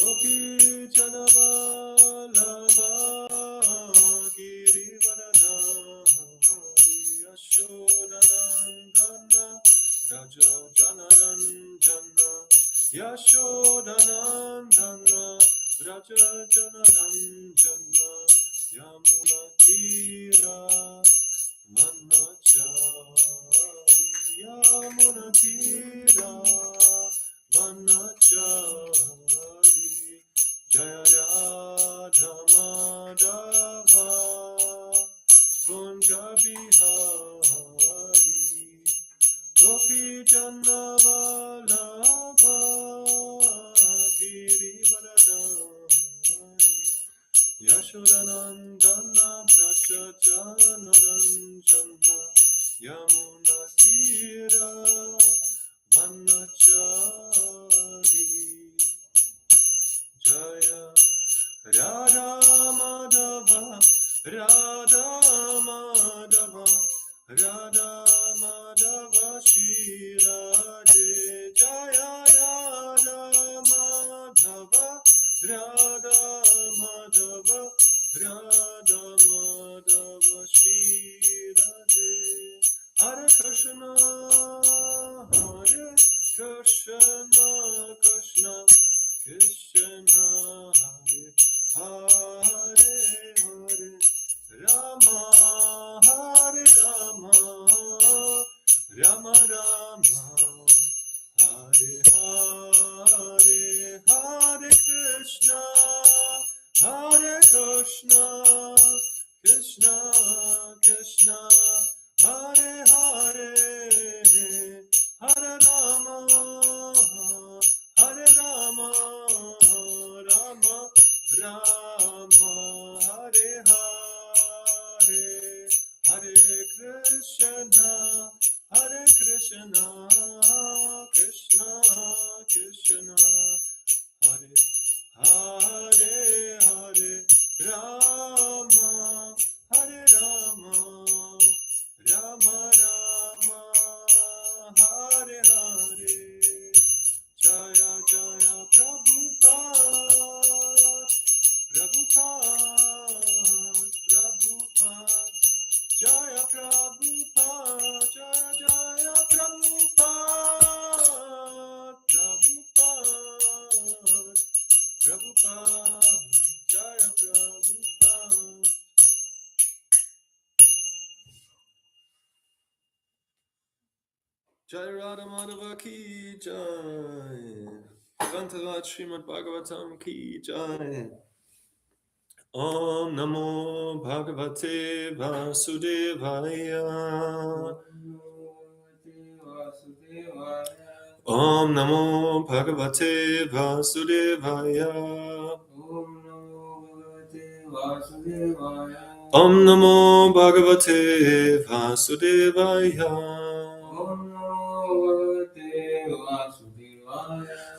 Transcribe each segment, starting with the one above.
Gopi Janavallabha Girivaradhari Yashodanandana Raja Janaranjana Yashodanandana Raja Janaranjana Yamuna Tira Vanachari Yamuna Tira Vanachari Jaya Radha Madhava Kunja Bihari Gopi Janavallabha Girivaradhari Yashodanandana Braja Janaranjana Yamuna Tira Vanachari Jaya Radha Madhava Radha Madhava Radha Madhava Shri Radhe Jaya Radha Madhava Radha Madhava Radha Madhava Shri Radhe Hare Krishna Hare Krishna Krishna Krishna Hare Hare Hare Rama Hare Rama Rama Rama Hare Hare Hare Krishna Krishna Krishna Hare Hare Hare Rama Hare Rama Rama Rama Hare Hare Hare Krishna Krishna Krishna Hare Hare Hare Rama Hare Rama Rama Rama Hare Hare Jaya Jaya Prabhupada Prabhupada Prabhupada Jaya Prabhupada Jaya Jaya Prabhupada Prabhupada Prabhupada Jaya Prabhupada Jai Radha Madhava Ki Jai Grantaraj Srimad Bhagavatam Ki Jai Om Namo Bhagavate Vasudevaya Om Namo Bhagavate Vasudevaya Om Namo Bhagavate Vasudevaya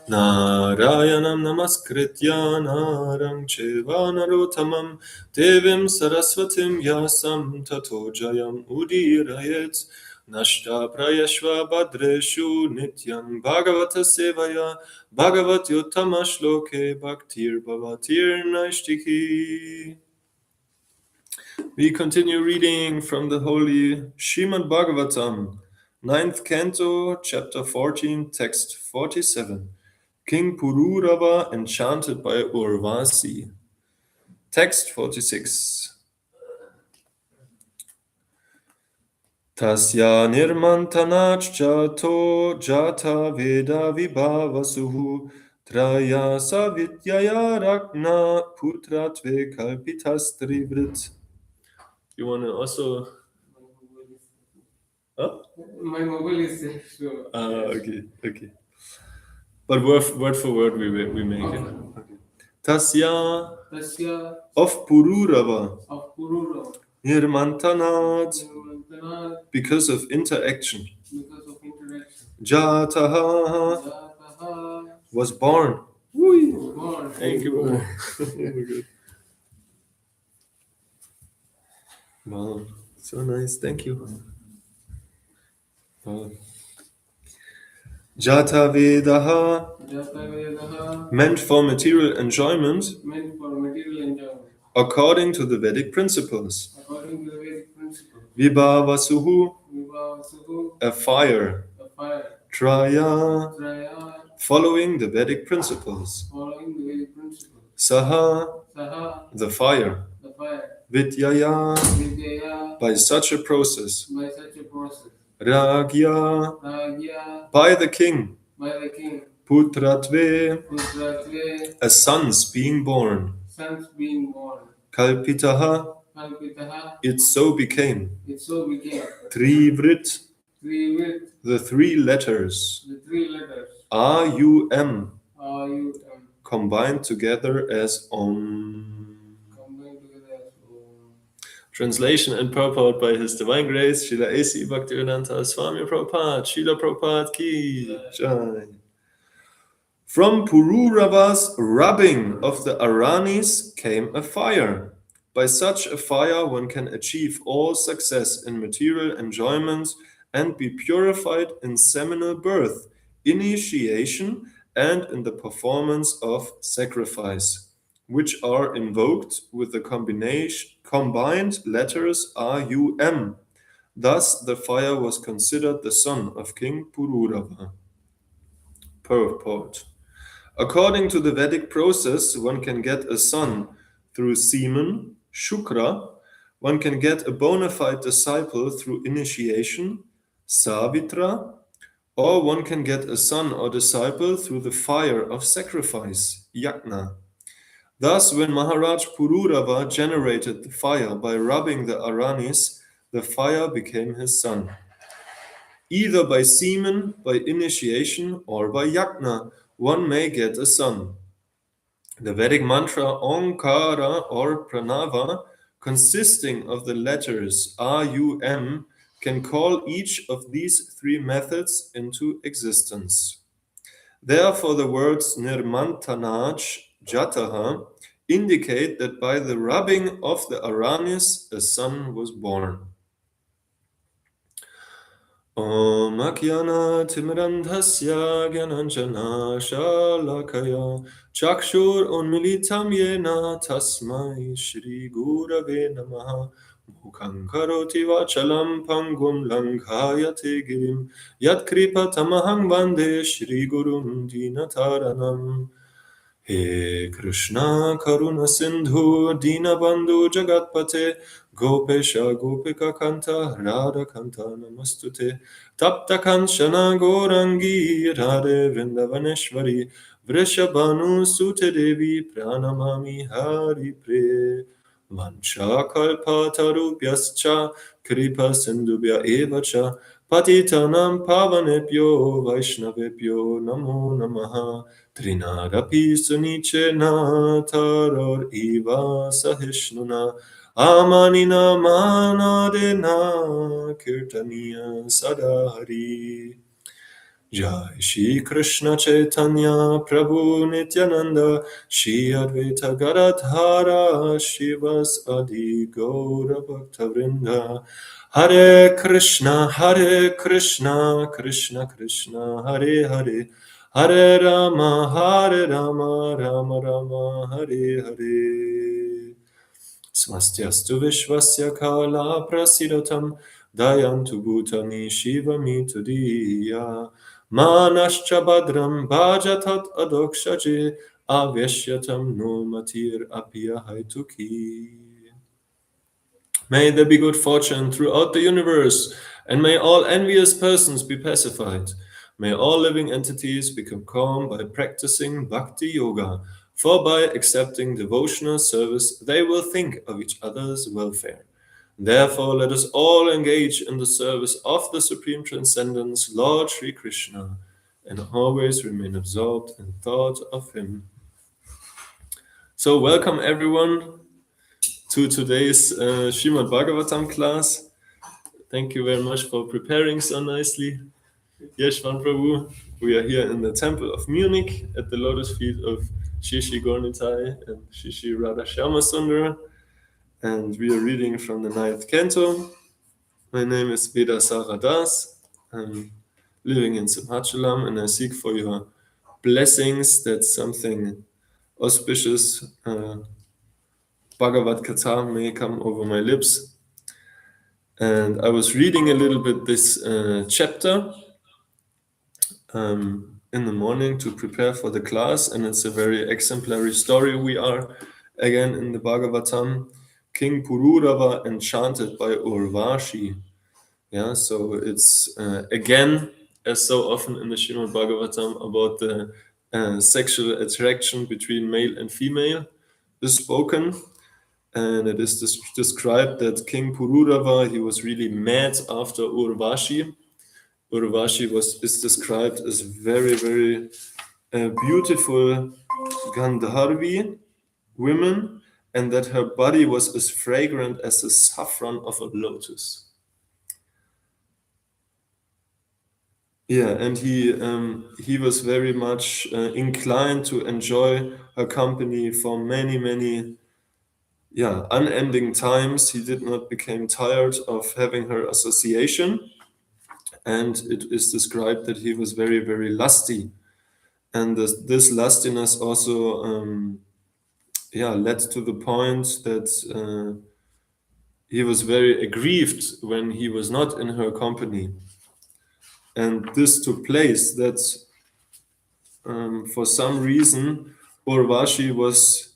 Narayanam Namaskritya Naram Cheva Narottamam Devim Saraswatim Vyasam Tato Jayam Udirayet Nashta Prayashva Badreshu Nityam Bhagavata Sevaya Bhagavat Yottama Shloke Bhaktir Bhavatir Naishtiki. We continue reading from the holy Srimad Bhagavatam, 9th Canto, Chapter 14, Text 47. King Purūravā enchanted by Urvasi. Text 46. Tasya nirmanthanāj jāto jāta-vedā vibhāvasuḥ trayyā vidyayā rājñā putratve kalpitas tri-vṛt. You want to also... Huh? My mobile is slow. Okay. But word for word we make it. Okay. Tasya of Purūravā nirmanthanāt because of interaction. Jātaḥ was born. Thank you. Wow, so nice. Thank you. Wow. jāta-vedāḥ, jāta-vedāḥ, meant for material enjoyment, meant for material enjoyment, according to the Vedic principles. according to the Vedic principle. Vibhāvasuḥ, Vibhāvasuḥ, a fire. a fire. Trayyā, Trayyā, following the Vedic principles. following the Vedic principle. Saha, Saha, the fire. the fire. Vidyayā, Vidyayā, by such a process. by such a process. Rājñā, Rājñā, by the king. by the king. Putratve, Putratve, as sons being born. sons being born. Kalpitas, Kalpitas, it so became. it so became. Tri-vṛt, Tri-vṛt, the three letters. the three letters. R-U-M, R-U-M, combined together as Om. combined together as Om. Translation and purport by His Divine Grace, Srila A.C. Bhaktivedanta Swami Prabhupada, Srila Prabhupada Ki Jai. From Purūravā's rubbing of the araṇis came a fire. By such a fire one can achieve all success in material enjoyments and be purified in seminal birth, initiation, and in the performance of sacrifice, which are invoked with the combined letters R-U-M. Thus the fire was considered the son of King Purūravā. Purport. According to the Vedic process, one can get a son through semen, shukra, one can get a bona fide disciple through initiation, savitra, or one can get a son or disciple through the fire of sacrifice, yajna. Thus, when Maharaj Purūravā generated the fire by rubbing the araṇis, the fire became his son. Either by semen, by initiation, or by yajna, one may get a son. The Vedic mantra Omkara or Pranava, consisting of the letters R-U-M, can call each of these three methods into existence. Therefore, the words nirmanthanāj, jātaḥ, indicate that by the rubbing of the araṇis, a son was born. Om Akyana Timrandhasya Gyananjana Shalakaya Chakshur Unmilitam Yena Tasmai Shri Gurave Namaha Mukham Karoti Vachalam Pangum Langhayate Girim Yat Kripatamaham Vande Shri Gurum Dinataranam. He Krishna Karuna Sindhu Dinabandhu Jagatpate Gopesha Gopika Kanta Radha Kanta Namastute Tapta Kanchana Gorangi Radhe Vrindavaneshwari Vrishabhanu Sute Devi Pranamami Hari Pre Vancha Kalpatarubhyascha Kripa Sindhubhya Evacha Patitanam Pavanebhyo Vaishnavebhyo Namo Namaha Trinarapi Sunichena Taror Iva Sahishnuna Amanina Manadena Kirtaniya Sadahari. Jai Shri Krishna Chaitanya Prabhu Nityananda Shri Advaita Gadadhara Shivas Adi Gaura Bhakta Vrinda. Hare Krishna Krishna Krishna Hare Hare Hare Rama Rama Rama Hare Hare. Swastyastu Vishwasya Kala Prasidatam Dayantu Bhutani Shivamitu Diya Manascha Badram Bhajatat Adokshaje Avyashyatam No Matir Apya Haituki. May there be good fortune throughout the universe, and may all envious persons be pacified. May all living entities become calm by practicing bhakti yoga, for by accepting devotional service they will think of each other's welfare. Therefore, let us all engage in the service of the Supreme Transcendence, Lord Sri Krishna, and always remain absorbed in thought of Him. So, welcome everyone to today's Srimad Bhagavatam class. Thank you very much for preparing so nicely. Yeshwan Prabhu, we are here in the temple of Munich at the lotus feet of Shri Shri Gornitai and Shri Shri Radha Shyama, and we are reading from the 9th canto. My name is Vedasara Das. I'm living in Simhachalam, and I seek for your blessings that something auspicious, Bhagavad Katha may come over my lips. And I was reading a little bit this chapter in the morning to prepare for the class, and it's a very exemplary story. We are again in the Bhagavatam, King Purūravā enchanted by Urvashi. Yeah, so it's again, as so often in the Srimad Bhagavatam, about the sexual attraction between male and female is spoken. And it is described that King Purūravā, he was really mad after Urvashi. Urvashi is described as very, very beautiful Gandharvi woman, and that her body was as fragrant as the saffron of a lotus. Yeah, and he was very much inclined to enjoy her company for many, many unending times. He did not become tired of having her association. And it is described that he was very, very lusty. And this lustiness also led to the point that he was very aggrieved when he was not in her company. And this took place that for some reason Urvashi was,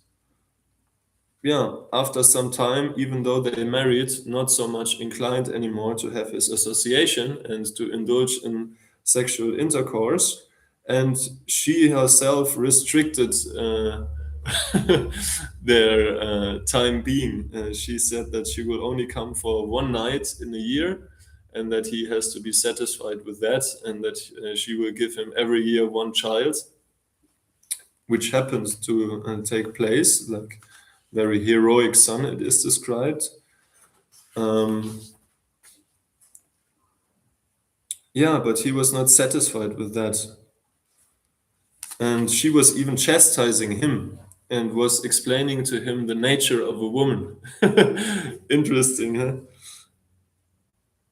after some time, even though they married, not so much inclined anymore to have his association and to indulge in sexual intercourse. And she herself restricted their time being. She said that she will only come for one night in a year, and that he has to be satisfied with that, and that she will give him every year one child, which happened to take place, like very heroic son, it is described. But he was not satisfied with that. And she was even chastising him and was explaining to him the nature of a woman. Interesting, huh?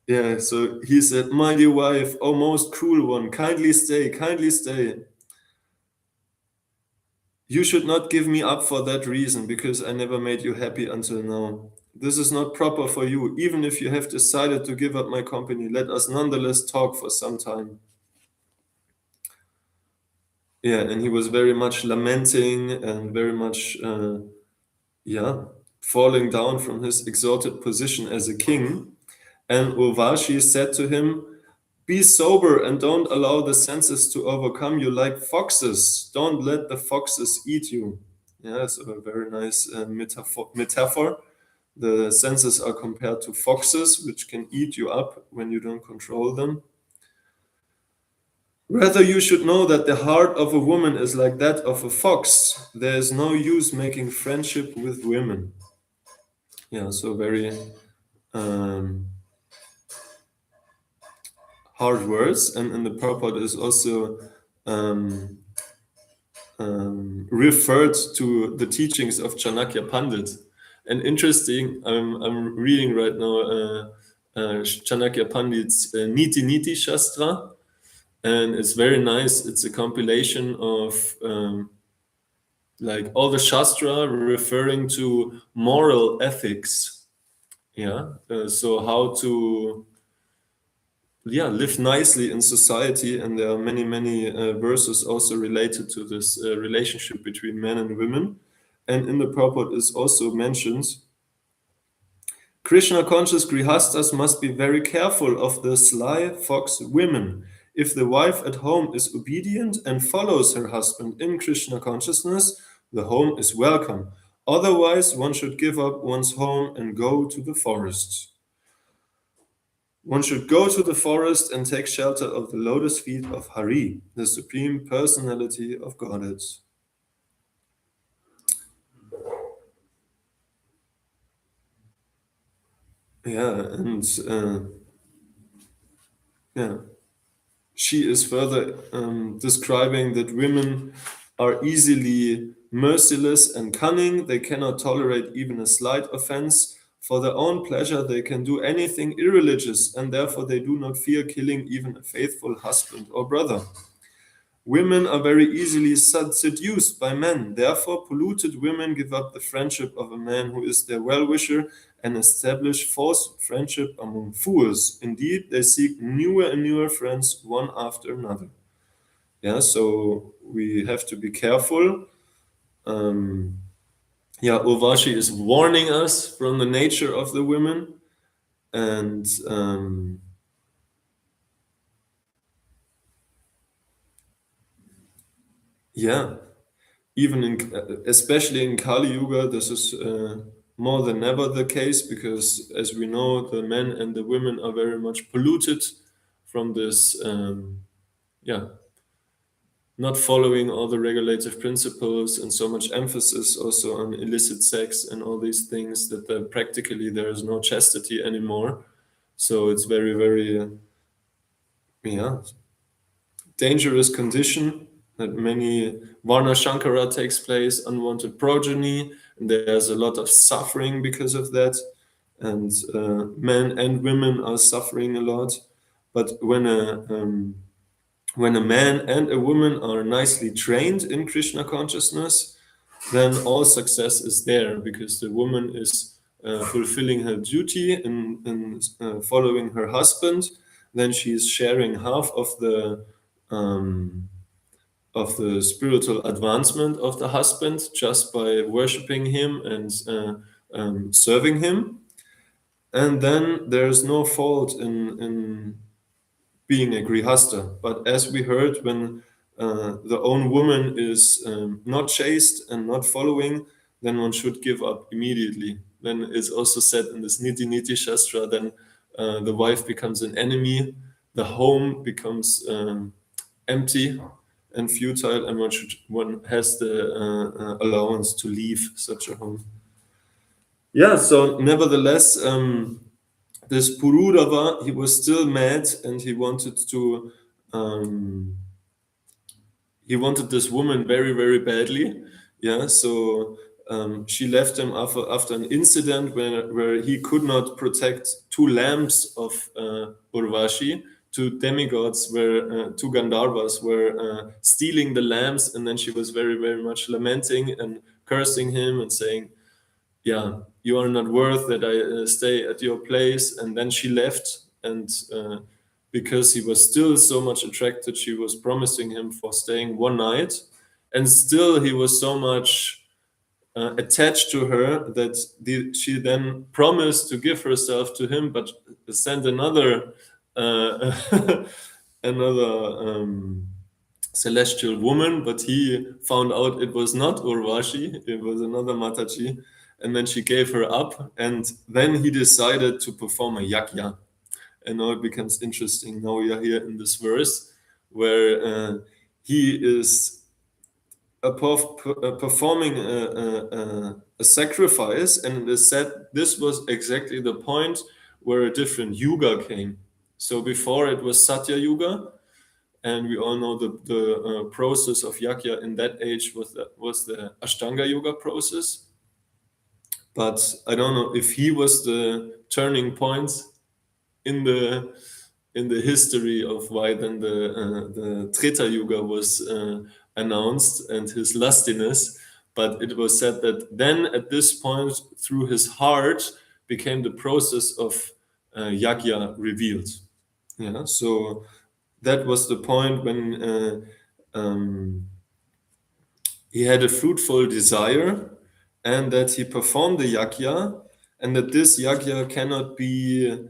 Yeah, so he said, "My dear wife, O most cruel one, kindly stay, kindly stay. You should not give me up for that reason, because I never made you happy until now. This is not proper for you. Even if you have decided to give up my company, let us nonetheless talk for some time." Yeah, and he was very much lamenting and very much, falling down from his exalted position as a king. And Urvashi said to him, "Be sober and don't allow the senses to overcome you like foxes. Don't let the foxes eat you." Yeah, so a very nice metaphor. The senses are compared to foxes, which can eat you up when you don't control them. "Rather, you should know that the heart of a woman is like that of a fox. There is no use making friendship with women." Yeah, so very hard words, and in the purport is also referred to the teachings of Chanakya Pandit. And interesting, I'm reading right now Chanakya Pandit's Niti Niti Shastra, and it's very nice. It's a compilation of like all the Shastra referring to moral ethics. So how to live nicely in society, and there are many verses also related to this relationship between men and women. And in the purport is also mentioned, Krishna conscious grihastas must be very careful of the sly fox women. If the wife at home is obedient and follows her husband in Krishna consciousness, the home is welcome. Otherwise, one should give up one's home and go to the forest. One should go to the forest and take shelter of the lotus feet of Hari, the Supreme Personality of Godhead. She is further describing that women are easily merciless and cunning. They cannot tolerate even a slight offense. For their own pleasure, they can do anything irreligious, and therefore they do not fear killing even a faithful husband or brother. Women are very easily seduced by men. Therefore, polluted women give up the friendship of a man who is their well-wisher and establish false friendship among fools. Indeed, they seek newer and newer friends one after another. Yeah, so we have to be careful. Urvashi is warning us from the nature of the women, and especially in Kali Yuga, this is more than ever the case, because as we know, the men and the women are very much polluted from this not following all the regulative principles, and so much emphasis also on illicit sex and all these things, that practically there is no chastity anymore. So it's very, very dangerous condition, that many Varna Shankara takes place, unwanted progeny, and there's a lot of suffering because of that, and men and women are suffering a lot. But when a man and a woman are nicely trained in Krishna consciousness, then all success is there, because the woman is fulfilling her duty in following her husband. Then she is sharing half of the spiritual advancement of the husband just by worshipping him and serving him. And then there's no fault in being a grihasta. But as we heard, when the own woman is not chaste and not following, then one should give up immediately. Then it's also said in this Niti Niti Shastra, then the wife becomes an enemy, the home becomes empty and futile, and one has the allowance to leave such a home. So nevertheless, this Purūravā, he was still mad, and he wanted this woman very, very badly. So she left him after an incident where he could not protect two lamps of Urvashi. Two demigods two Gandharvas were stealing the lamps, and then she was very, very much lamenting and cursing him and saying, you are not worth that I stay at your place. And then she left, and because he was still so much attracted, she was promising him for staying one night, and still he was so much attached to her that she then promised to give herself to him, but sent another celestial woman. But he found out it was not Urvashi, it was another Mataji. And then she gave her up, and then he decided to perform a yajna. And now it becomes interesting. Now we are here in this verse where he is performing a sacrifice, and it is said this was exactly the point where a different yuga came. So before it was Satya Yuga, and we all know the process of yajna in that age was the Ashtanga Yuga process. But I don't know if he was the turning point in the history of why then the Treta Yuga was announced, and his lustiness. But it was said that then at this point, through his heart, became the process of yajna revealed. So that was the point when he had a fruitful desire, and that he performed the yajna, and that this yajna cannot be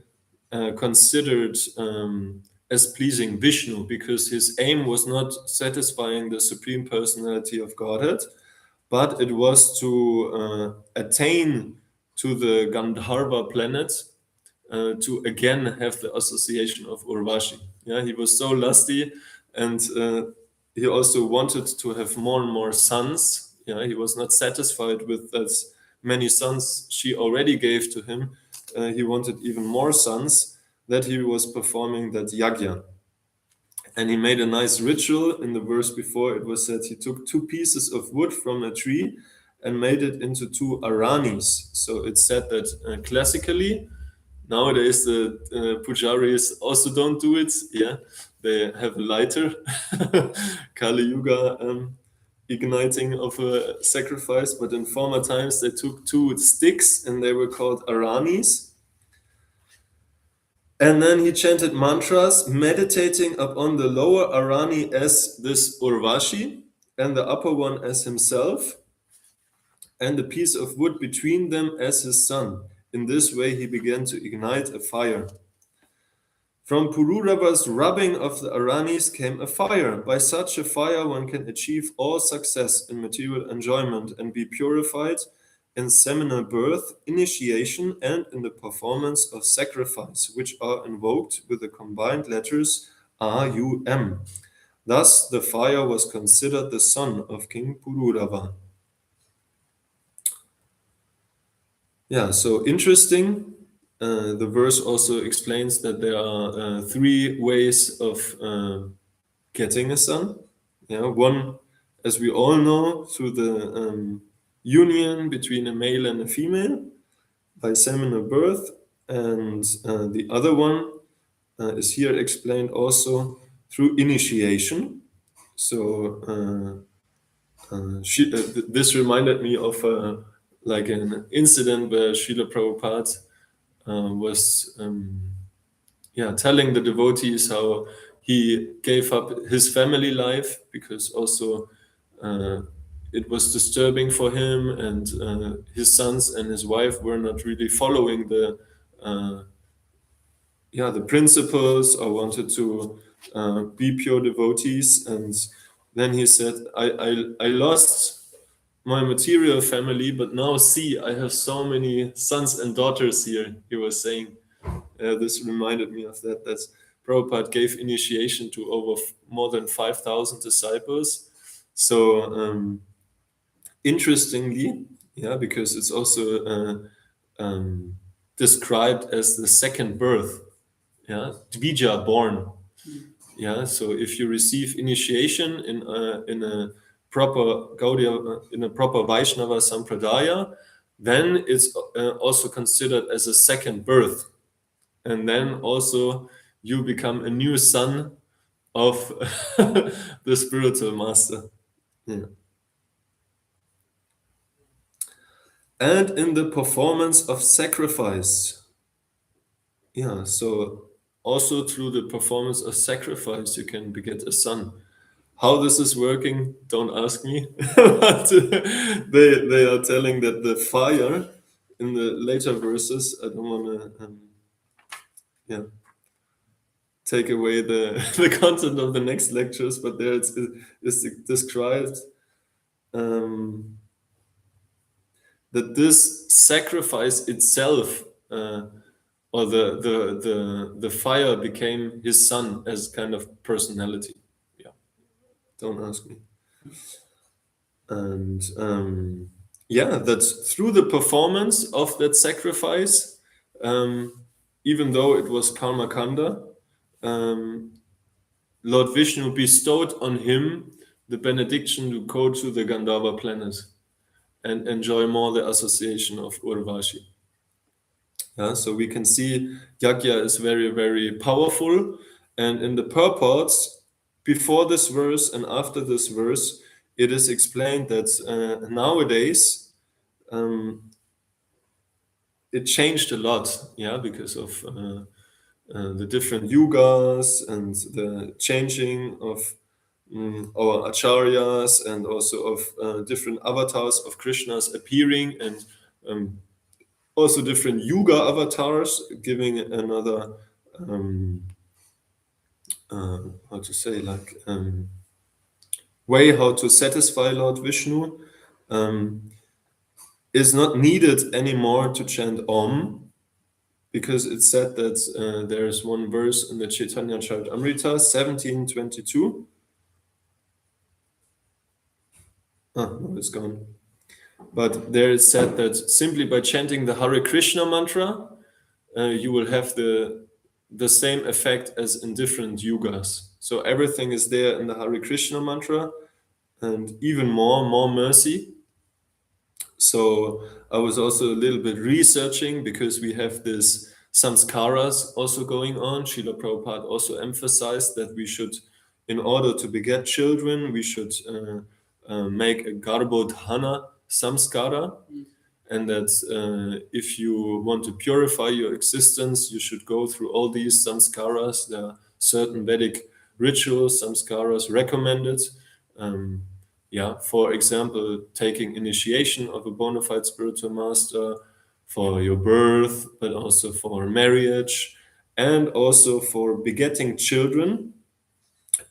considered as pleasing Vishnu, because his aim was not satisfying the Supreme Personality of Godhead, but it was to attain to the Gandharva planet, to again have the association of Urvashi. He was so lusty, and he also wanted to have more and more sons. He was not satisfied with as many sons she already gave to him. He wanted even more sons, that he was performing that yajna. And he made a nice ritual. In the verse before, it was said he took 2 pieces of wood from a tree and made it into 2 araṇis. So it's said that classically, nowadays the pujaris also don't do it. Yeah, they have a lighter, Kali Yuga igniting of a sacrifice. But in former times, they took 2 sticks and they were called araṇis. And then he chanted mantras, meditating upon the lower araṇi as this Urvashi, and the upper one as himself, and the piece of wood between them as his son. In this way, he began to ignite a fire. From Purūravā's rubbing of the araṇis came a fire. By such a fire, one can achieve all success in material enjoyment and be purified in seminal birth, initiation, and in the performance of sacrifice, which are invoked with the combined letters R-U-M. Thus, the fire was considered the son of King Purūravā. Yeah, so interesting. The verse also explains that there are 3 ways of getting a son. Yeah, one, as we all know, through the union between a male and a female by seminal birth, and the other one is here explained also through initiation. So this reminded me of like an incident where Srila Prabhupada was telling the devotees how he gave up his family life because also it was disturbing for him, and his sons and his wife were not really following the principles or wanted to be pure devotees. And then he said, I lost my material family, but now see, I have so many sons and daughters here, he was saying. This reminded me of that Prabhupada gave initiation to over more than 5,000 disciples. So interestingly, because it's also described as the second birth, Dvija, born. So if you receive initiation in a proper Gaudiya, in a proper Vaishnava Sampradaya, then it's also considered as a second birth. And then also you become a new son of the spiritual master. And in the performance of sacrifice. So also through the performance of sacrifice, you can beget a son. How this is working, don't ask me. But they are telling that the fire in the later verses, I don't want to take away the content of the next lectures, but there it's described that this sacrifice itself, or the fire became his son as kind of personality. Don't ask me. And that's through the performance of that sacrifice, even though it was karma kanda, Lord Vishnu bestowed on him the benediction to go to the Gandharva planet and enjoy more the association of Urvashi. So we can see yajna is very, very powerful. And in the purports, before this verse and after this verse, it is explained that nowadays it changed a lot, because of the different yugas and the changing of our acharyas, and also of different avatars of Krishna's appearing, and also different yuga avatars giving another way how to satisfy Lord Vishnu. Is not needed anymore to chant Om, because it's said that there is one verse in the Chaitanya Charitamrita 17:22. No, it's gone. But there is said that simply by chanting the Hare Krishna mantra, you will have the same effect as in different yugas. So everything is there in the Hare Krishna mantra, and even more mercy. So I was also a little bit researching, because we have this samskaras also going on. Srila Prabhupada also emphasized that we should, in order to beget children, we should make a garbhodhana samskara, and that if you want to purify your existence, you should go through all these samskaras. There are certain Vedic rituals, samskaras recommended. For example, taking initiation of a bona fide spiritual master, for your birth, but also for marriage, and also for begetting children.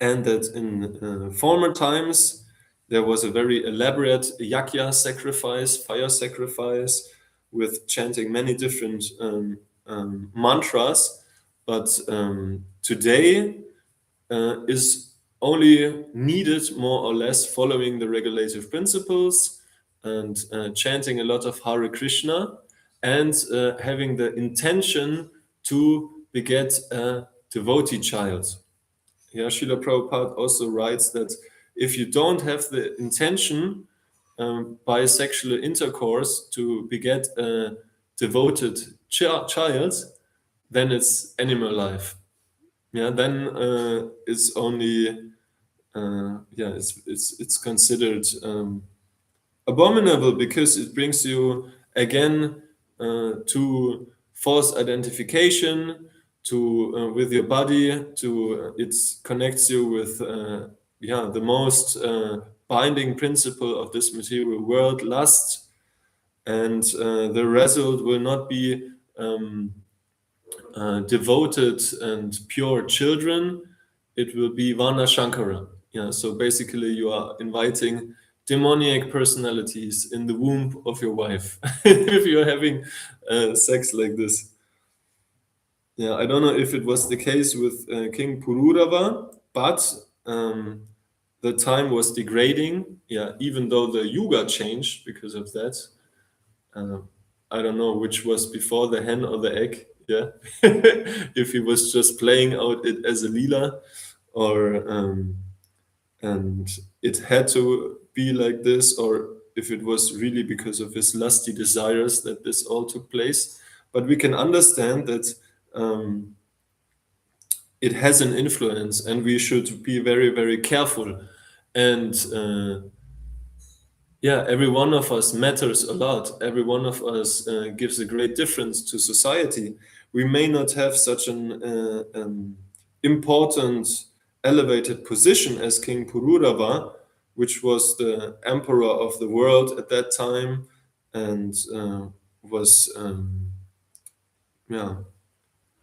And that in former times, there was a very elaborate yajna sacrifice, fire sacrifice, with chanting many different mantras. But today is only needed more or less following the regulative principles and chanting a lot of Hare Krishna, and having the intention to beget a devotee child. Yeah, Srila Prabhupada also writes that if you don't have the intention by sexual intercourse to beget a devoted child, then it's animal life. Yeah, then it's only it's considered abominable, because it brings you again to false identification, to with your body, to it connects you with the most binding principle of this material world, lust, and the result will not be devoted and pure children. It will be Vana Shankara. Yeah, so basically you are inviting demoniac personalities in the womb of your wife if you're having sex like this. Yeah, I don't know if it was the case with King Purūravā, but the time was degrading. Yeah, even though the yuga changed because of that. I don't know which was before, the hen or the egg. Yeah, if he was just playing out it as a lila, or and it had to be like this, or if it was really because of his lusty desires that this all took place. But we can understand that it has an influence, and we should be very, very careful. And every one of us matters a lot. Every one of us gives a great difference to society. We may not have such an important, elevated position as King Purūravā, which was the emperor of the world at that time, and was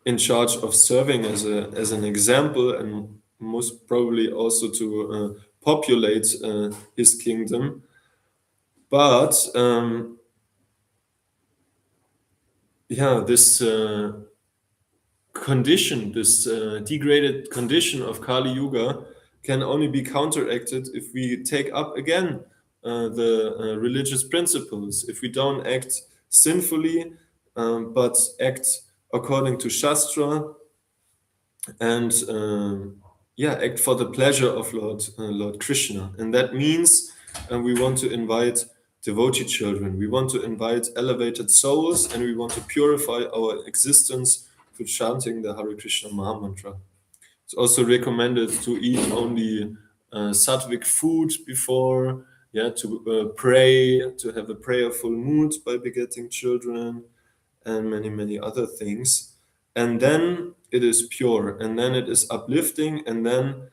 in charge of serving as an example, and most probably also to populate his kingdom. But this condition, this degraded condition of Kali Yuga, can only be counteracted if we take up again the religious principles. If we don't act sinfully, but act according to Shastra, and act for the pleasure of Lord Krishna. And that means we want to invite devotee children. We want to invite elevated souls, and we want to purify our existence through chanting the Hare Krishna Mahamantra. It's also recommended to eat only sattvic food before, to pray, to have a prayerful mood by begetting children, and many, many other things. And then it is pure, and then it is uplifting, and then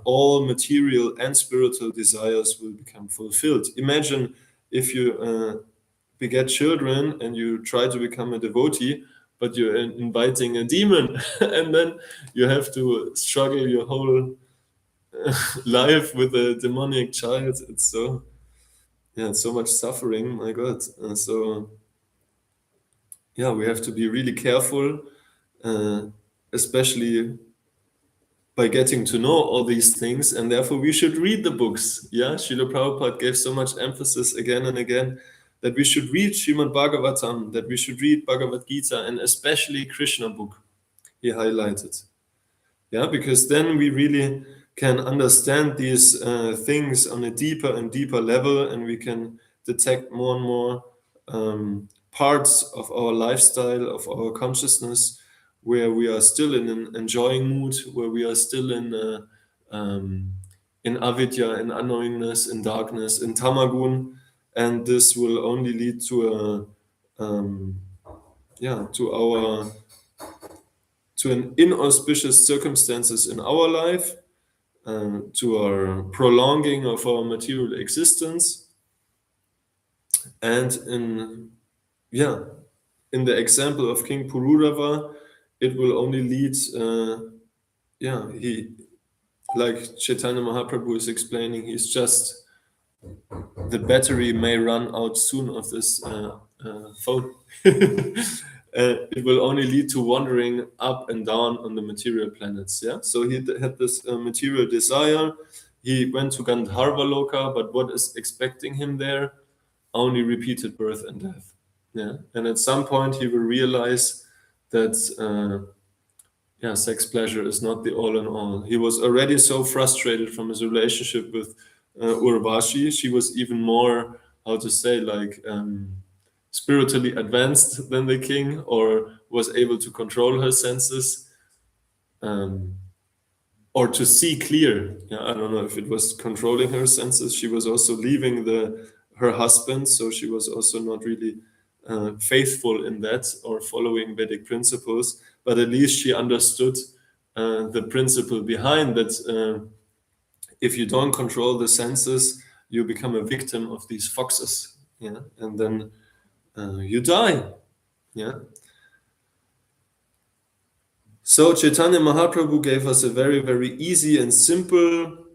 all material and spiritual desires will become fulfilled. Imagine if you beget children and you try to become a devotee, but you're inviting a demon, and then you have to struggle your whole life with a demonic child. It's so much suffering, my God. We have to be really careful, especially by getting to know all these things, and therefore we should read the books. Srila Prabhupada gave so much emphasis again and again that we should read Srimad Bhagavatam, that we should read Bhagavad Gita, and especially Krishna book, he highlighted. Because then we really can understand these things on a deeper and deeper level, and we can detect more and more parts of our lifestyle, of our consciousness, where we are still in an enjoying mood, where we are still in avidya, in unknowingness, in darkness, in tamagun, and this will only lead to an inauspicious circumstances in our life, to our prolonging of our material existence, and in the example of King Purūravā, it will only lead, he, like Chaitanya Mahaprabhu is explaining, he's just, the battery may run out soon of this phone. It will only lead to wandering up and down on the material planets. Yeah, so he had this material desire. He went to Gandharva Loka, but what is expecting him there? Only repeated birth and death. Yeah, and at some point he will realize that sex pleasure is not the all in all. He was already so frustrated from his relationship with Urvashi. She was even more, how to say, like spiritually advanced than the king, or was able to control her senses, or to see clear. Yeah, I don't know if it was controlling her senses. She was also leaving her husband, so she was also not really faithful in that or following Vedic principles. But at least she understood the principle behind that. If you don't control the senses, you become a victim of these foxes. Yeah, and then you die. Yeah. So Chaitanya Mahaprabhu gave us a very, very easy and simple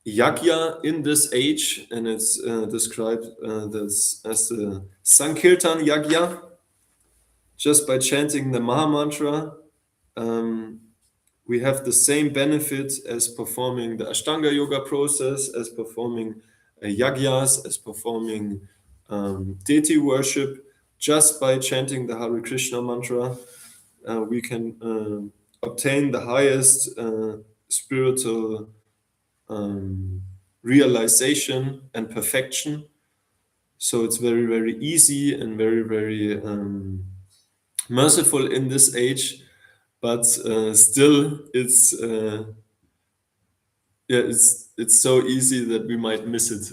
yajna in this age, and it's described as the Sankirtan yajna. Just by chanting the Maha Mantra, we have the same benefit as performing the Ashtanga Yoga process, as performing yajnas, as performing deity worship. Just by chanting the Hare Krishna mantra, we can obtain the highest spiritual realization and perfection. So it's very, very easy and very, very merciful in this age, but still it's it's so easy that we might miss it.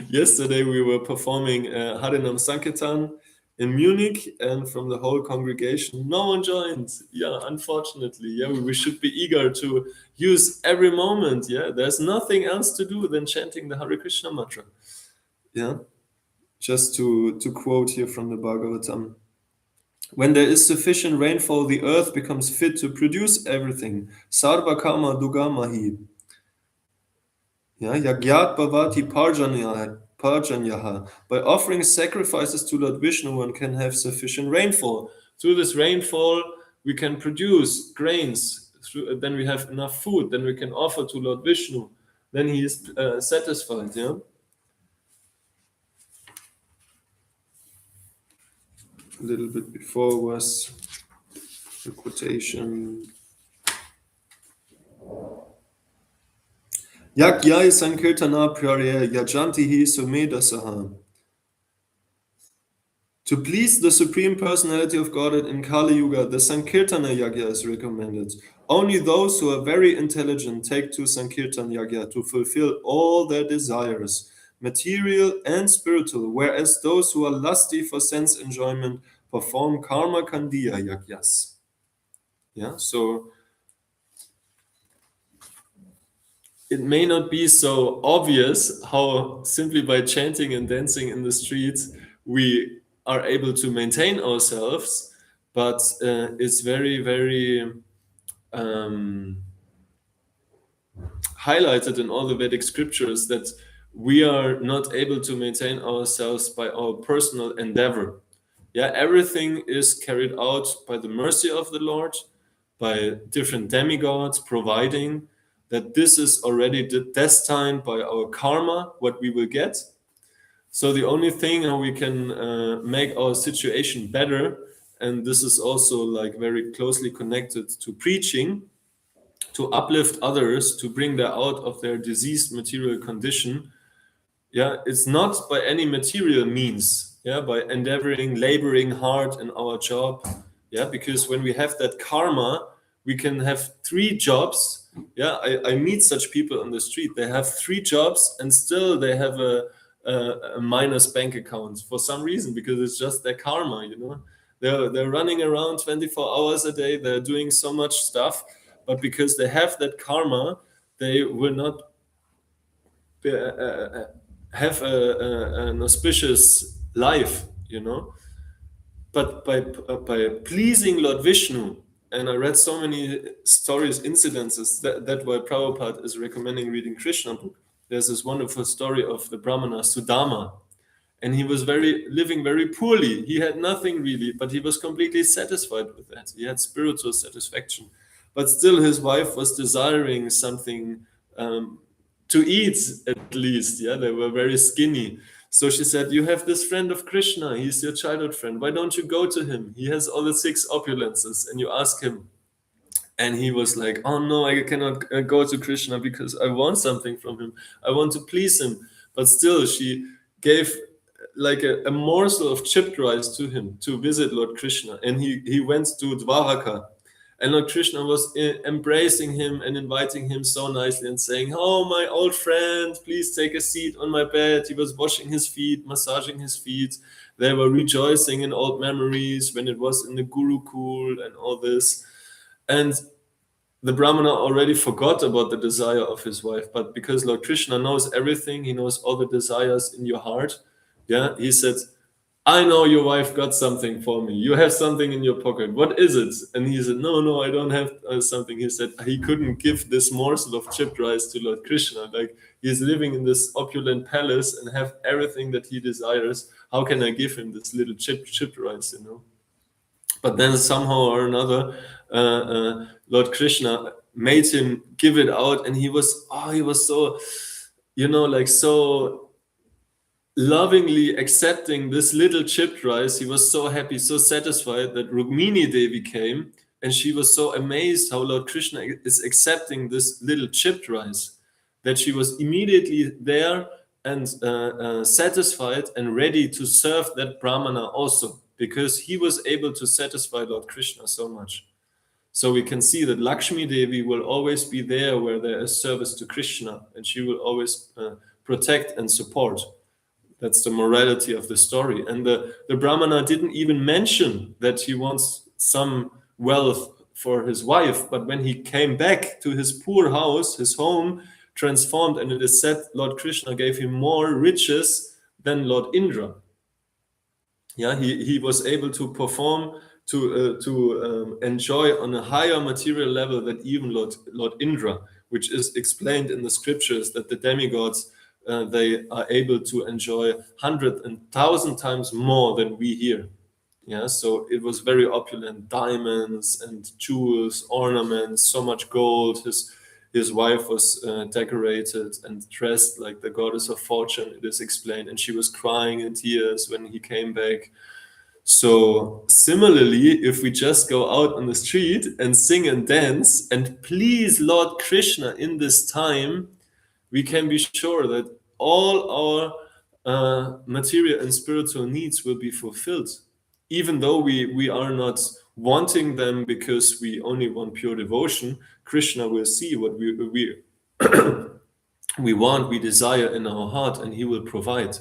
Yesterday we were performing Harinam Sankirtan in Munich, and from the whole congregation, no one joined. Yeah, unfortunately. Yeah, we should be eager to use every moment. Yeah, there's nothing else to do than chanting the Hare Krishna mantra. Yeah, just to quote here from the Bhagavatam. When there is sufficient rainfall, the earth becomes fit to produce everything. Sarva kama dugamahi. Yeah, yagyat bhavati parjanyaha. By offering sacrifices to Lord Vishnu, one can have sufficient rainfall. Through this rainfall, we can produce grains. Then we have enough food. Then we can offer to Lord Vishnu. Then he is satisfied. Yeah. A little bit before was the quotation. Yagyai sankirtana prarya yajantihi sumedasaha. To please the Supreme Personality of Godhead in Kali Yuga, the Sankirtana Yajna is recommended. Only those who are very intelligent take to Sankirtan Yajna to fulfill all their desires, material and spiritual, whereas those who are lusty for sense enjoyment perform karma kandiya yajnas. Yeah, so it may not be so obvious how simply by chanting and dancing in the streets we are able to maintain ourselves, but it's very, very highlighted in all the Vedic scriptures that we are not able to maintain ourselves by our personal endeavor. Yeah, everything is carried out by the mercy of the Lord, by different demigods providing that this is already destined by our karma, what we will get. So the only thing how we can make our situation better, and this is also like very closely connected to preaching, to uplift others, to bring them out of their diseased material condition, Yeah, it's not by any material means, yeah, by endeavoring, laboring hard in our job, yeah, because when we have that karma, we can have 3 jobs. Yeah, I meet such people on the street. They have 3 jobs and still they have a minus bank account for some reason, because it's just their karma, you know. They're running around 24 hours a day. They're doing so much stuff, but because they have that karma, they will not have an auspicious life, you know. But by pleasing Lord Vishnu, and I read so many stories, incidences, that why Prabhupada is recommending reading Krishna book. There's this wonderful story of the Brahmana Sudama, and he was living very poorly. He had nothing really, but he was completely satisfied with that. He had spiritual satisfaction, but still his wife was desiring something to eat, at least. Yeah, they were very skinny. So she said, you have this friend of Krishna, he's your childhood friend. Why don't you go to him? He has all the 6 opulences, and you ask him. And he was like, oh no, I cannot go to Krishna because I want something from him. I want to please him. But still, she gave like a morsel of chipped rice to him to visit Lord Krishna. And he went to Dwaraka. And Lord Krishna was embracing him and inviting him so nicely and saying, oh, my old friend, please take a seat on my bed. He was washing his feet, massaging his feet. They were rejoicing in old memories when it was in the Gurukul and all this. And the Brahmana already forgot about the desire of his wife. But because Lord Krishna knows everything, he knows all the desires in your heart. Yeah, he said, I know your wife got something for me. You have something in your pocket. What is it? And he said, no, I don't have something. He said he couldn't give this morsel of chipped rice to Lord Krishna. Like, he's living in this opulent palace and have everything that he desires. How can I give him this little chipped rice, you know? But then somehow or another, Lord Krishna made him give it out. And he was so, you know, like so lovingly accepting this little chipped rice. He was so happy, so satisfied that Rukmini Devi came, and she was so amazed how Lord Krishna is accepting this little chipped rice, that she was immediately there and satisfied and ready to serve that Brahmana also, because he was able to satisfy Lord Krishna so much. So we can see that Lakshmi Devi will always be there where there is service to Krishna, and she will always protect and support. That's the morality of the story. And the Brahmana didn't even mention that he wants some wealth for his wife. But when he came back to his poor house, his home transformed, and it is said Lord Krishna gave him more riches than Lord Indra. Yeah, he was able to perform, to enjoy on a higher material level than even Lord Indra, which is explained in the scriptures that the demigods, they are able to enjoy 100 and 1,000 times more than we here. Yeah, so it was very opulent, diamonds and jewels, ornaments, so much gold. His wife was decorated and dressed like the goddess of fortune, it is explained, and she was crying in tears when he came back. So similarly, if we just go out on the street and sing and dance and please Lord Krishna in this time, we can be sure that all our material and spiritual needs will be fulfilled. Even though we are not wanting them because we only want pure devotion, Krishna will see what we we want, we desire in our heart, and he will provide.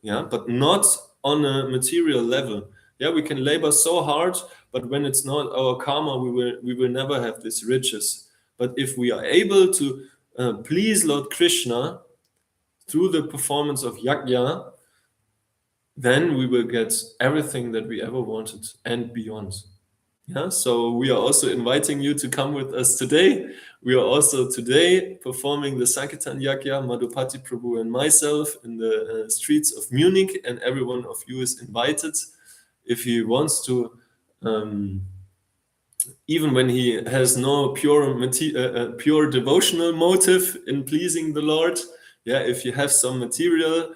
Yeah, but not on a material level. Yeah, we can labor so hard, but when it's not our karma, we will never have these riches. But if we are able to please Lord Krishna through the performance of yajna, then we will get everything that we ever wanted and beyond. Yeah, so we are also inviting you to come with us today. We are also today performing the Sankirtan Yajna, Madhupati Prabhu and myself, in the streets of Munich, and every one of you is invited. If he wants to, even when he has no pure devotional motive in pleasing the Lord, yeah, if you have some material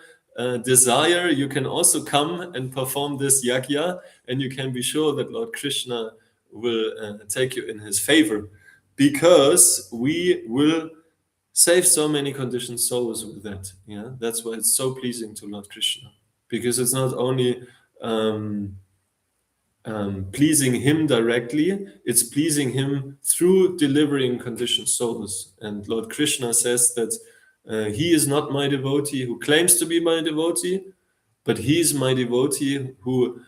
desire, you can also come and perform this yajna, and you can be sure that Lord Krishna will take you in his favor, because we will save so many conditioned souls with that. Yeah, that's why it's so pleasing to Lord Krishna, because it's not only pleasing him directly, it's pleasing him through delivering conditioned souls. And Lord Krishna says that he is not my devotee who claims to be my devotee, but he is my devotee who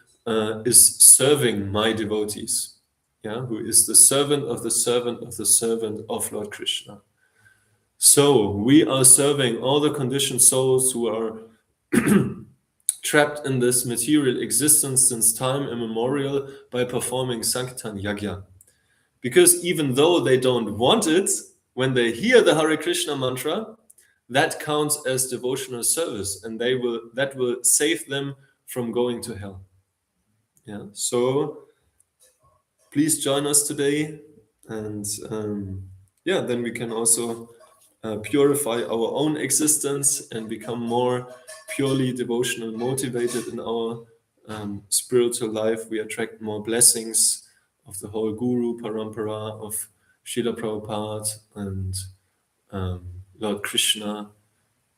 is serving my devotees. Yeah, who is the servant of the servant of the servant of Lord Krishna. So we are serving all the conditioned souls who are trapped in this material existence since time immemorial by performing Sankirtan Yajna. Because even though they don't want it, when they hear the Hare Krishna mantra, that counts as devotional service, and that will save them from going to hell. Yeah. So please join us today, and then we can also purify our own existence and become more purely devotional, motivated in our spiritual life. We attract more blessings of the whole Guru Parampara, of Srila Prabhupada and Lord Krishna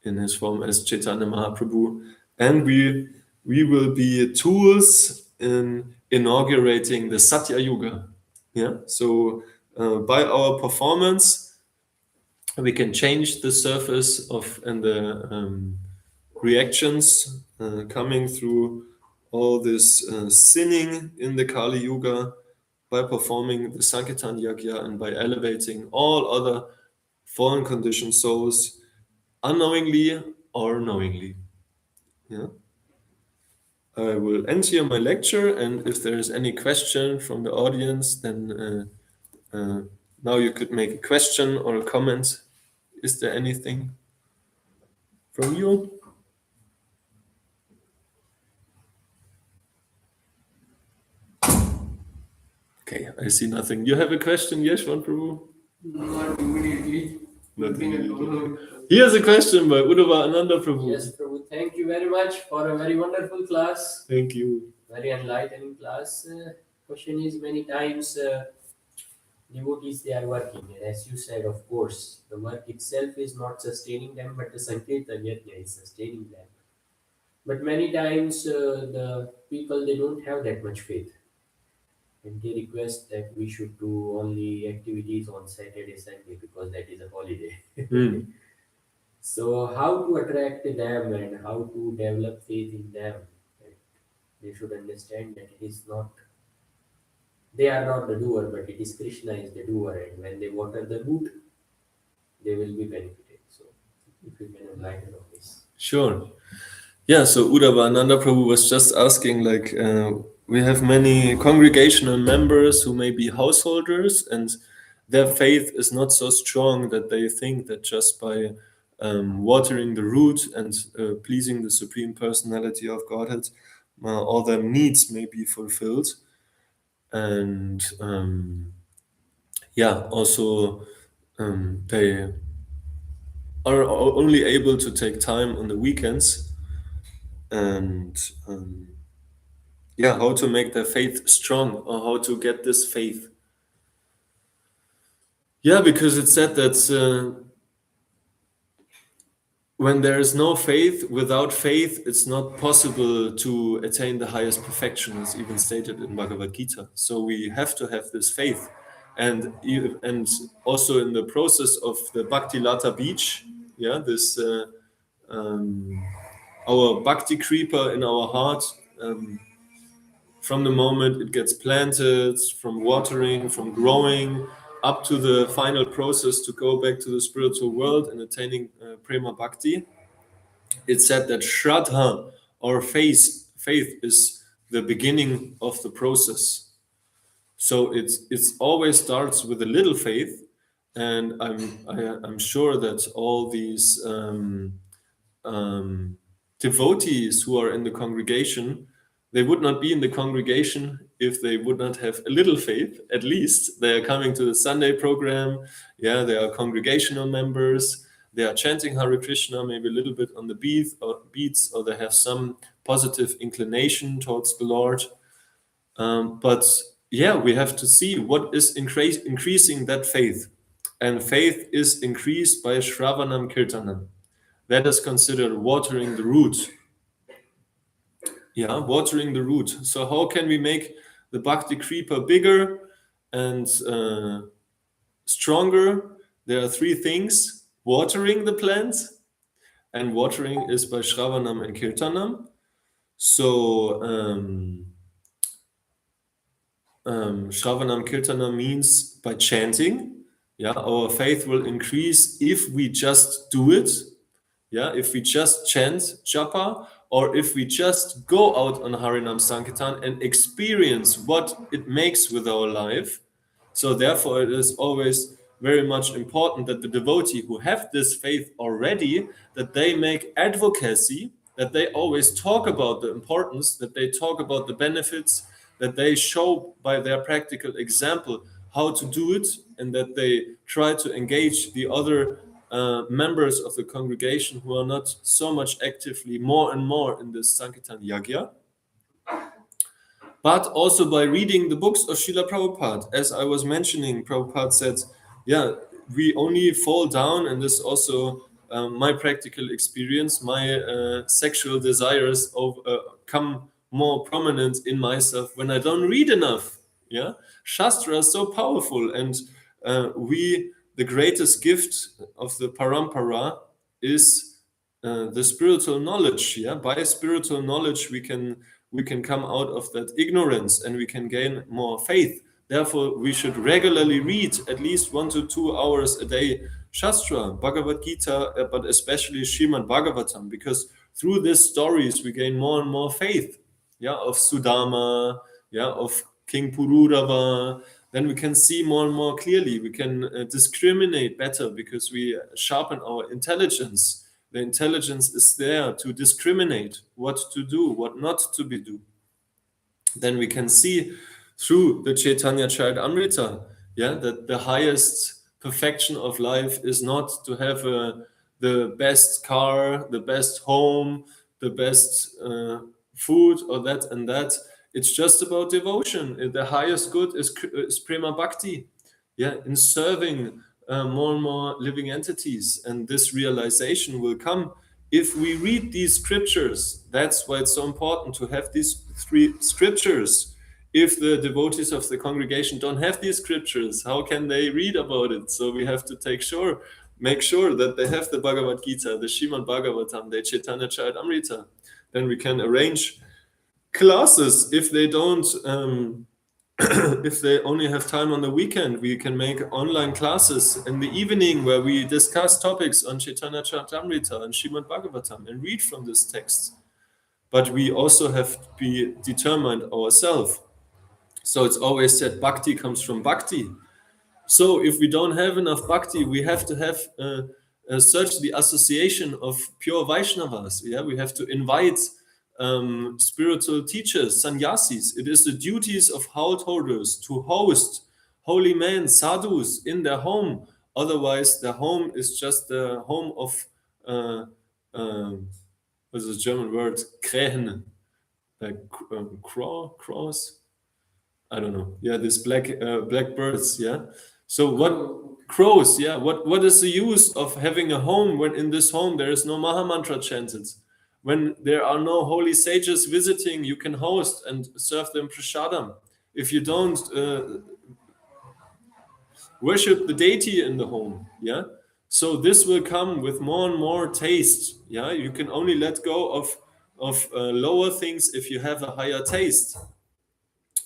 in his form as Chaitanya Mahaprabhu. And we will be tools in inaugurating the Satya Yuga. Yeah. So by our performance, we can change the surface of and the reactions coming through all this sinning in the Kali Yuga by performing the Sankirtan Yajna and by elevating all other fallen conditioned souls unknowingly or knowingly. Yeah. I will end here my lecture, and if there is any question from the audience, then now you could make a question or a comment. Is there anything from you? Okay, I see nothing. You have a question, Yeshwan Prabhu? Not immediately. Not immediately. Here's a question by Uddhava Ananda Prabhu. Yes, Prabhu. Thank you very much for a very wonderful class. Thank you. Very enlightening class. Question is, many times devotees, they are working. And as you said, of course, the work itself is not sustaining them, but the Sankirtan Yajna is sustaining them. But many times the people, they don't have that much faith. And they request that we should do only activities on Saturday, Sunday, because that is a holiday. So how to attract them and how to develop faith in them? They should understand that it is not, they are not the doer, but it is Krishna is the doer, and when they water the root, they will be benefited. So if you can enlighten on this. Sure. Yeah, so Uddhava Ananda Prabhu was just asking, like, we have many congregational members who may be householders, and their faith is not so strong that they think that just by watering the root and pleasing the Supreme Personality of Godhead, all their needs may be fulfilled. And also they are only able to take time on the weekends, and how to make their faith strong, or how to get this faith. Yeah, because it's said that when there is no faith, without faith, it's not possible to attain the highest perfection, as even stated in Bhagavad Gita. So we have to have this faith. And also in the process of the Bhakti Lata beach, this our Bhakti creeper in our heart, from the moment it gets planted, from watering, from growing, up to the final process to go back to the spiritual world and attaining Prema Bhakti, it's said that Shraddha, or faith is the beginning of the process. So it's always starts with a little faith, and I'm sure that all these devotees who are in the congregation, they would not be in the congregation if they would not have a little faith. At least they are coming to the Sunday program. Yeah, they are congregational members. They are chanting Hare Krishna, maybe a little bit on the beats, or they have some positive inclination towards the Lord. But we have to see what is increasing that faith. and faith is increased by Shravanam Kirtanam. That is considered watering the root. Yeah, watering the root. So how can we make the bhakti creeper bigger and stronger? There are three things: watering the plant, and watering is by Shravanam and Kirtanam. So Shravanam Kirtanam means by chanting. Yeah, our faith will increase if we just do it. Yeah, if we just chant japa, or if we just go out on Harinam Sankirtan and experience what it makes with our life. So therefore it is always very much important that the devotee who have this faith already, that they make advocacy, that they always talk about the importance, that they talk about the benefits, that they show by their practical example how to do it, and that they try to engage the other members of the congregation who are not so much actively more and more in this Sankirtan Yagya. But also by reading the books of Srila Prabhupada. As I was mentioning, Prabhupada said, yeah, we only fall down, and this also my practical experience, my sexual desires come more prominent in myself when I don't read enough. Yeah, Shastra is so powerful, and the greatest gift of the parampara is the spiritual knowledge. Yeah, by spiritual knowledge we can come out of that ignorance and we can gain more faith. Therefore, we should regularly read at least 1 to 2 hours a day Shastra, Bhagavad Gita, but especially Srimad Bhagavatam, because through these stories we gain more and more faith. Yeah, of Sudama, yeah, of King Purūravā. Then we can see more and more clearly. We can discriminate better because we sharpen our intelligence. The intelligence is there to discriminate what to do, what not to be do. Then we can see through the Chaitanya Charitamrita, yeah, that the highest perfection of life is not to have the best car, the best home, the best food, or that and that. It's just about devotion. The highest good is prema bhakti, yeah, in serving more and more living entities. And this realization will come if we read these scriptures. That's why it's so important to have these 3 scriptures. If the devotees of the congregation don't have these scriptures, how can they read about it? So we have to make sure that they have the Bhagavad Gita, the Srimad Bhagavatam, the Chaitanya Charitamrita. Then we can arrange classes. If they don't, if they only have time on the weekend, we can make online classes in the evening where we discuss topics on Chaitanya Charitamrita and Srimad Bhagavatam and read from this text. But we also have to be determined ourselves. So it's always said bhakti comes from bhakti. So if we don't have enough bhakti, we have to have search the association of pure Vaishnavas. Yeah, we have to invite spiritual teachers, sannyasis. It is the duties of householders to host holy men, sadhus, in their home. Otherwise, the home is just the home of what's the German word? Krähen, like crows. I don't know. Yeah, these black birds. Yeah. So what crows? Yeah. What is the use of having a home when in this home there is no Mahamantra chanted? When there are no holy sages visiting, you can host and serve them prasadam. If you don't worship the deity in the home, yeah. So this will come with more and more taste. Yeah, you can only let go of lower things if you have a higher taste.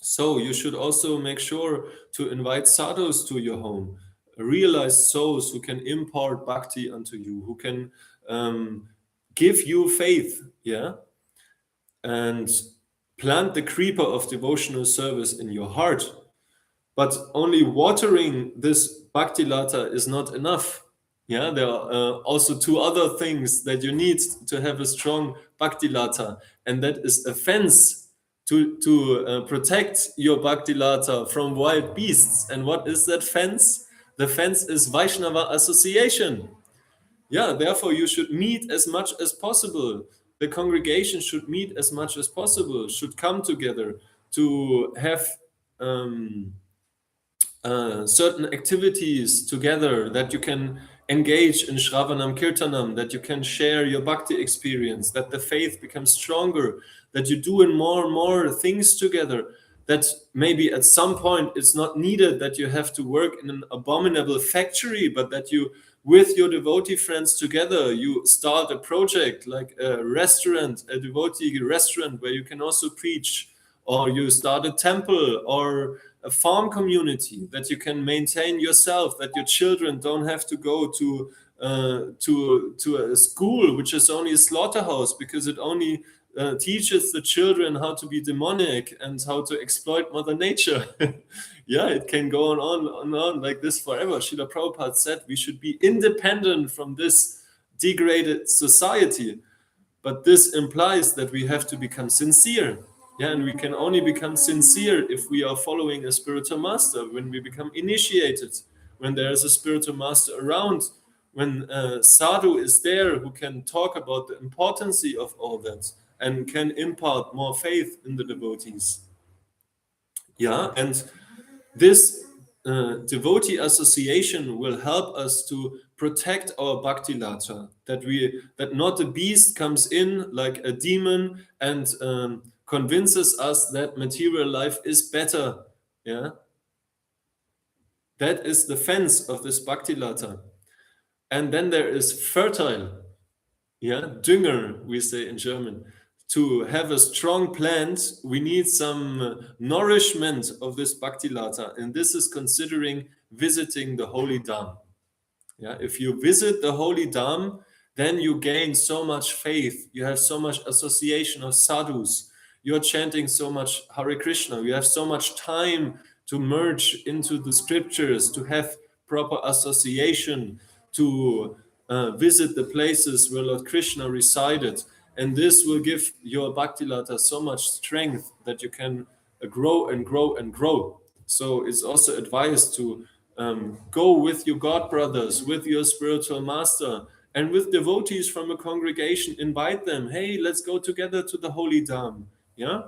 So you should also make sure to invite sadhus to your home, realized souls who can impart bhakti unto you, who can give you faith, yeah, and plant the creeper of devotional service in your heart. But only watering this bhakti lata is not enough. Yeah, there are also 2 other things that you need to have a strong bhakti lata, and that is a fence to protect your bhakti lata from wild beasts. And what is that fence? The fence is Vaishnava association. Yeah, therefore you should meet as much as possible. The congregation should meet as much as possible, should come together to have certain activities together, that you can engage in Shravanam Kirtanam, that you can share your bhakti experience, that the faith becomes stronger, that you do in more and more things together, that maybe at some point it's not needed that you have to work in an abominable factory, but that you, with your devotee friends together, you start a project like a restaurant, a devotee restaurant where you can also preach, or you start a temple or a farm community that you can maintain yourself, that your children don't have to go to a school which is only a slaughterhouse because it only teaches the children how to be demonic and how to exploit Mother Nature. Yeah, it can go on like this forever. Srila Prabhupada said we should be independent from this degraded society, but this implies that we have to become sincere. Yeah, and we can only become sincere if we are following a spiritual master, when we become initiated, when there is a spiritual master around, when sadhu is there who can talk about the importance of all that and can impart more faith in the devotees. Yeah, and this devotee association will help us to protect our bhakti lata, that not a beast comes in like a demon and convinces us that material life is better. Yeah, that is the fence of this bhakti lata. And then there is fertile, yeah, Dünger, we say in German. To have a strong plant, we need some nourishment of this bhakti lata, and this is considering visiting the holy dham. Yeah, if you visit the holy dham, then you gain so much faith. You have so much association of sadhus. You're chanting so much Hare Krishna. You have so much time to merge into the scriptures, to have proper association, to visit the places where Lord Krishna resided. And this will give your bhakti lata so much strength that you can grow and grow and grow. So it's also advised to go with your god brothers, with your spiritual master, and with devotees from a congregation. Invite them. Hey, let's go together to the holy dham. Yeah.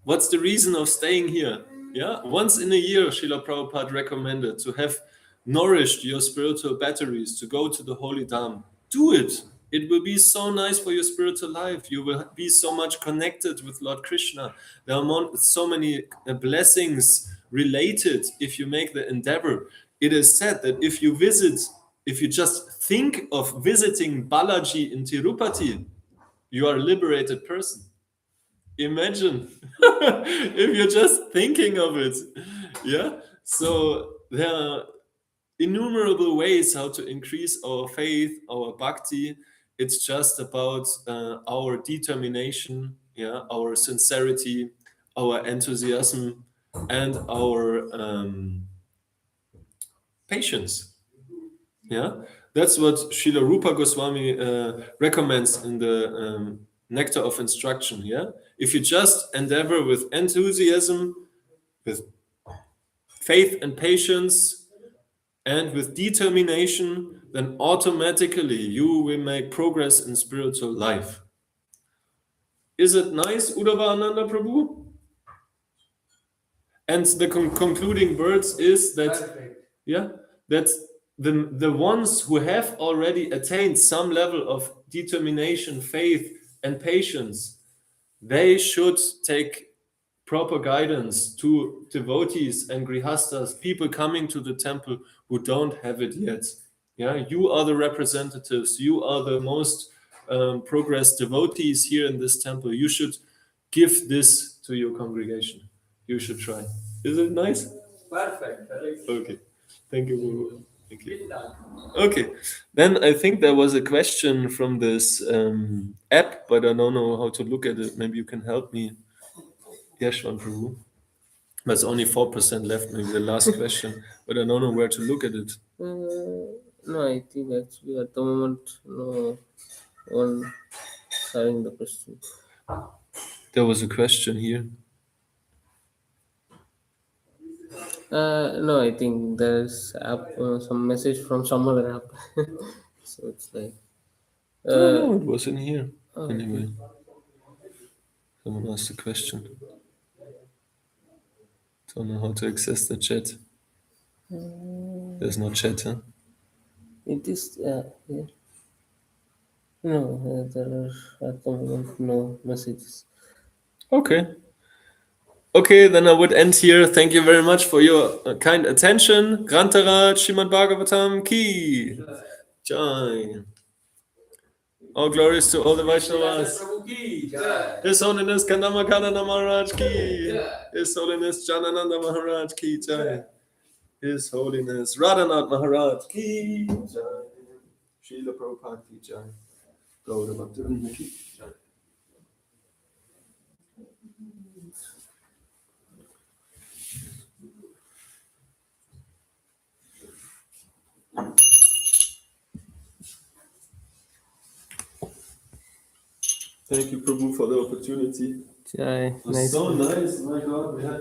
What's the reason of staying here? Yeah. Once in a year, Srila Prabhupada recommended to have nourished your spiritual batteries, to go to the holy dham. Do it. It will be so nice for your spiritual life. You will be so much connected with Lord Krishna. There are so many blessings related if you make the endeavor. It is said that if you just think of visiting Balaji in Tirupati, you are a liberated person. Imagine if you're just thinking of it. Yeah. So there are innumerable ways how to increase our faith, our bhakti. It's just about our determination, yeah, our sincerity, our enthusiasm, and our patience. Yeah, that's what Srila Rupa Goswami recommends in the Nectar of Instruction. Yeah, if you just endeavor with enthusiasm, with faith and patience, and with determination, then automatically you will make progress in spiritual life. Is it nice, Uddhavananda Prabhu? And the concluding words is that, Perfect. yeah, that the ones who have already attained some level of determination, faith, and patience, they should take proper guidance to devotees and grihastas, people coming to the temple who don't have it yet. Yeah, you are the representatives. You are the most progressed devotees here in this temple. You should give this to your congregation. You should try. Is it nice? Perfect. Okay. Thank you, Guru. Thank you. Well done. Okay, then I think there was a question from this app, but I don't know how to look at it. Maybe you can help me. Yeshwan Prabhu. There's only 4% left, maybe the last question, but I don't know where to look at it. No, I think actually at the moment, no one having the question. There was a question here. No, I think there's some message from some other app. So it's like. No, it was in here. Oh, Anyway, someone asked a question. Don't know how to access the chat. There's no chat, huh? It is here. No, there are at the moment no messages. Okay. Okay, then I would end here. Thank you very much for your kind attention. Grantaraj, Srimad Bhagavatam ki. Jai. All glories to all the Vaishnavas. Prabhu ki jai. His Holiness Kandamakana Maharaj ki. His Holiness Janananda Maharaj ki. Jai. His Holiness Radhanath Maharaj ki. Jai. Srila Prabhupada ki. Jai. Gauda Bhaktivinoda ki. Jai. Thank you, Prabhu, for the opportunity. Jai. It was so nice, my God. We had